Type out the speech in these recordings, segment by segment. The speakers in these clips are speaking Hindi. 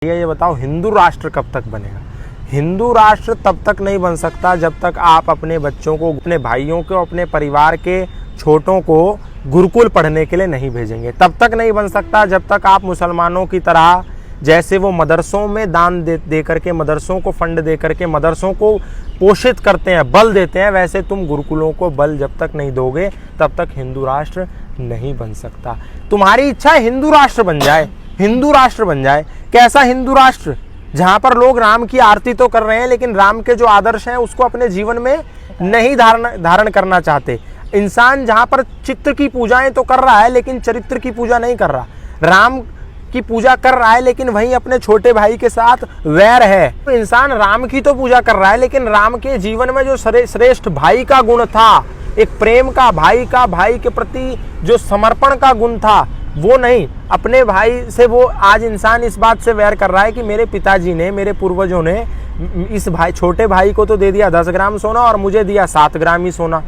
ये बताओ हिंदू राष्ट्र कब तक बनेगा। हिंदू राष्ट्र तब तक नहीं बन सकता जब तक आप अपने बच्चों को, अपने भाइयों को, अपने परिवार के छोटों को गुरुकुल पढ़ने के लिए नहीं भेजेंगे। तब तक नहीं बन सकता जब तक आप मुसलमानों की तरह, जैसे वो मदरसों में दान दे करके, मदरसों को फंड दे करके मदरसों को पोषित करते हैं, बल देते हैं, वैसे तुम गुरुकुलों को बल जब तक नहीं दोगे तब तक हिंदू राष्ट्र नहीं बन सकता। तुम्हारी इच्छा है हिंदू राष्ट्र बन जाए, हिंदू राष्ट्र बन जाए। कैसा हिंदू राष्ट्र? जहां पर लोग राम की आरती तो कर रहे हैं लेकिन राम के जो आदर्श हैं उसको अपने जीवन में नहीं धारण करना चाहते। इंसान जहां पर चित्र की पूजाएं तो कर रहा है लेकिन चरित्र की पूजा नहीं कर रहा। राम की पूजा कर रहा है लेकिन वहीं अपने छोटे भाई के साथ वैर है। तो इंसान राम की तो पूजा कर रहा है लेकिन राम के जीवन में जो श्रेष्ठ भाई का गुण था, एक प्रेम का, भाई के प्रति जो समर्पण का गुण था, वो नहीं। अपने भाई से वो आज इंसान इस बात से वैर कर रहा है कि मेरे पिताजी ने, मेरे पूर्वजों ने इस छोटे भाई को तो दे दिया 10 ग्राम सोना और मुझे दिया 7 ग्राम ही सोना,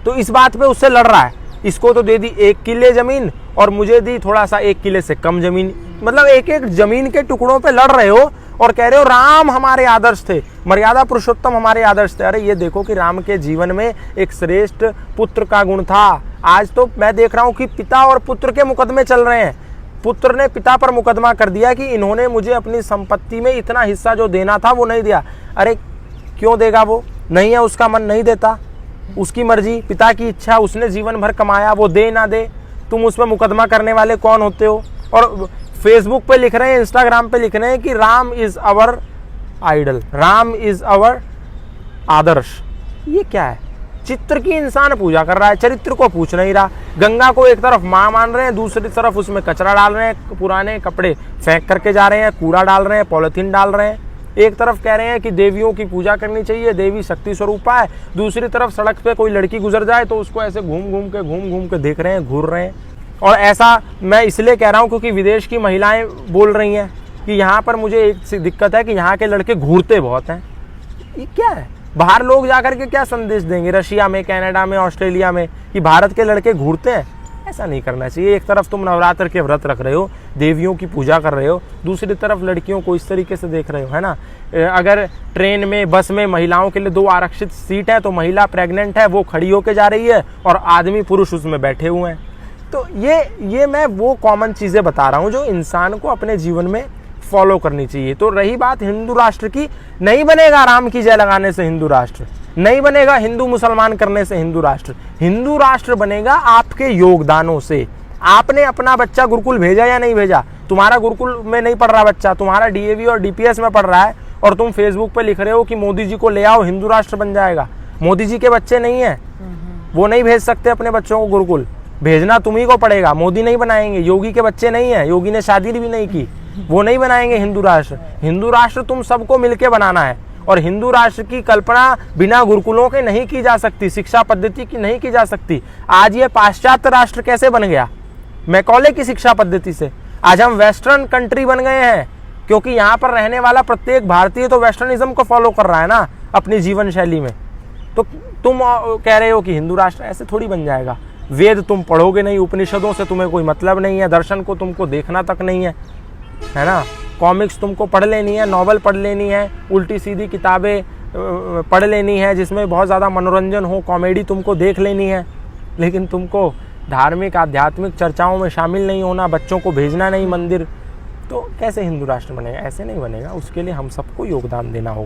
तो इस बात पे उससे लड़ रहा है। इसको तो दे दी 1 किले जमीन और मुझे दी थोड़ा सा 1 किले से कम जमीन। मतलब एक एक जमीन के टुकड़ों पे लड़ रहे हो और कह रहे हो राम हमारे आदर्श थे, मर्यादा पुरुषोत्तम हमारे आदर्श थे। अरे ये देखो कि राम के जीवन में एक श्रेष्ठ पुत्र का गुण था। आज तो मैं देख रहा हूं कि पिता और पुत्र के मुकदमे चल रहे हैं। पुत्र ने पिता पर मुकदमा कर दिया कि इन्होंने मुझे अपनी संपत्ति में इतना हिस्सा जो देना था वो नहीं दिया। अरे क्यों देगा? वो नहीं है, उसका मन नहीं देता, उसकी मर्जी, पिता की इच्छा, उसने जीवन भर कमाया, वो दे ना दे, तुम उसमें मुकदमा करने वाले कौन होते हो? और फेसबुक पे लिख रहे हैं, इंस्टाग्राम पे लिख रहे हैं कि Ram is our idol, Ram is our आदर्श। ये क्या है? चित्र की इंसान पूजा कर रहा है, चरित्र को पूछ नहीं रहा। गंगा को एक तरफ माँ मान रहे हैं, दूसरी तरफ उसमें कचरा डाल रहे हैं, पुराने कपड़े फेंक करके जा रहे हैं, कूड़ा डाल रहे हैं, पॉलिथीन डाल रहे हैं। एक तरफ कह रहे हैं कि देवियों की पूजा करनी चाहिए, देवी शक्ति स्वरूपा है, दूसरी तरफ सड़क पे कोई लड़की गुजर जाए तो उसको ऐसे घूम घूम के देख रहे हैं, घूर रहे हैं। और ऐसा मैं इसलिए कह रहा हूँ क्योंकि विदेश की महिलाएं बोल रही हैं कि यहाँ पर मुझे एक दिक्कत है कि यहाँ के लड़के घूरते बहुत हैं। ये क्या है? बाहर लोग जाकर के क्या संदेश देंगे रशिया में, कनाडा में, ऑस्ट्रेलिया में, कि भारत के लड़के घूरते हैं? ऐसा नहीं करना चाहिए। एक तरफ तुम नवरात्र के व्रत रख रहे हो, देवियों की पूजा कर रहे हो, दूसरी तरफ लड़कियों को इस तरीके से देख रहे हो, है ना। अगर ट्रेन में, बस में महिलाओं के लिए 2 आरक्षित सीट है तो महिला प्रेग्नेंट है, वो खड़ी होकर जा रही है और आदमी पुरुष उसमें बैठे हुए हैं। तो ये मैं वो कॉमन चीज़ें बता रहा हूँ जो इंसान को अपने जीवन में फॉलो करनी चाहिए। तो रही बात हिंदू राष्ट्र की, नहीं बनेगा राम की जय लगाने से हिंदू राष्ट्र, नहीं बनेगा हिंदू मुसलमान करने से हिंदू राष्ट्र। हिंदू राष्ट्र बनेगा आपके योगदानों से। आपने अपना बच्चा गुरुकुल भेजा या नहीं भेजा? तुम्हारा गुरुकुल में नहीं पढ़ रहा बच्चा, तुम्हारा डीएवी और डीपीएस में पढ़ रहा है और तुम फेसबुक पे लिख रहे हो कि मोदी जी को ले आओ, हिंदू राष्ट्र बन जाएगा। मोदी जी के बच्चे नहीं है, वो नहीं भेज सकते अपने बच्चों को गुरुकुल। भेजना तुम्ही को पड़ेगा, मोदी नहीं बनाएंगे। योगी के बच्चे नहीं है, योगी ने शादी भी नहीं की, वो नहीं बनाएंगे हिंदू राष्ट्र। हिंदू राष्ट्र तुम सबको मिलके बनाना है। और हिंदू राष्ट्र की कल्पना बिना गुरुकुलों के नहीं की जा सकती, शिक्षा पद्धति की नहीं की जा सकती। आज ये पाश्चात्य राष्ट्र कैसे बन गया? मैकॉले की शिक्षा पद्धति से। आज हम वेस्टर्न कंट्री बन गए हैं क्योंकि यहाँ पर रहने वाला प्रत्येक भारतीय तो वेस्टर्निज्म को फॉलो कर रहा है ना अपनी जीवन शैली में। तो तुम कह रहे हो कि हिंदू राष्ट्र, ऐसे थोड़ी बन जाएगा। वेद तुम पढ़ोगे नहीं, उपनिषदों से तुम्हें कोई मतलब नहीं है, दर्शन को तुमको देखना तक नहीं है ना। कॉमिक्स तुमको पढ़ लेनी है, नॉवल पढ़ लेनी है, उल्टी सीधी किताबें पढ़ लेनी है जिसमें बहुत ज़्यादा मनोरंजन हो, कॉमेडी तुमको देख लेनी है, लेकिन तुमको धार्मिक आध्यात्मिक चर्चाओं में शामिल नहीं होना, बच्चों को भेजना नहीं मंदिर। तो कैसे हिंदू राष्ट्र बनेगा? ऐसे नहीं बनेगा। उसके लिए हम सबको योगदान देना होगा।